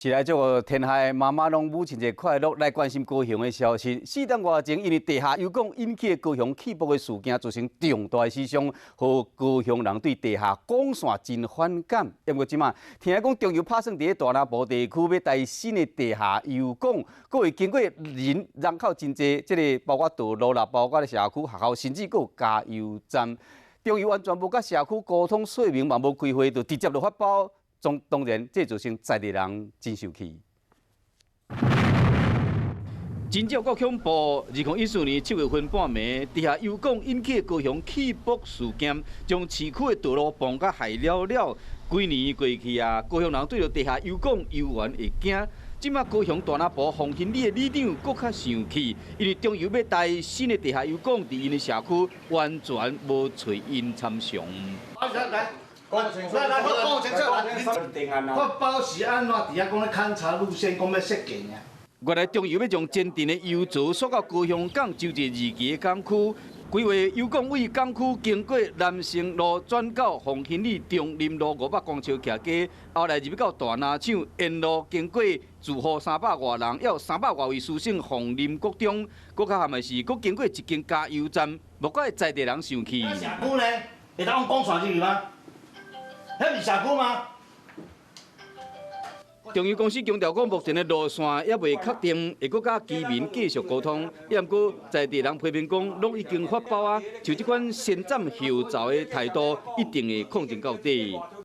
是来祝天下的妈妈拢母亲节快乐，来关心高雄的消息。4点外前，因为地下油管引起的高雄起爆的事件，造成重大的死伤，和高雄人对地下管线真反感。不过即马听讲中油拍算伫大南部地区要带新的地下油管，各位经过人口真济，即个包括道路啦，包括社区、学校，甚至有加油站，中油完全无甲社区沟通说明，嘛无开会，就直接就发包。当然，这造成在地人真生气。真正够恐怖！2014年7月份半暝，地下油管引起高雄起爆事件，将市区的道路崩甲害了了。几年过去啊，高雄人对着地下油管油源会惊。即马高雄大南部洪兴里的里长搁较生气，因为中油要带新的地下油管伫因的社区，完全无找因参详。来，我讲清楚来，发包是安怎？伫遐讲咧勘察路线，讲要设计呢。原来中油要将前镇的油槽锁到高雄港就一2期的港区，规划油管为港区经过南城路转到洪兴里中林路500公尺徛街，后来入到大南厂沿路经过住户300外人，还有300外位书生红林国中，搁较含的是，搁经过一间加油站，莫怪在地人生气。社区呢，会当讲传进去吗？迄是社区吗？中油公司强调讲，目前的路线也未确定，会搁甲居民继续沟通。也毋过在地人批评讲，拢已经发包啊，就这款先斩后奏的态度，一定会抗争到底。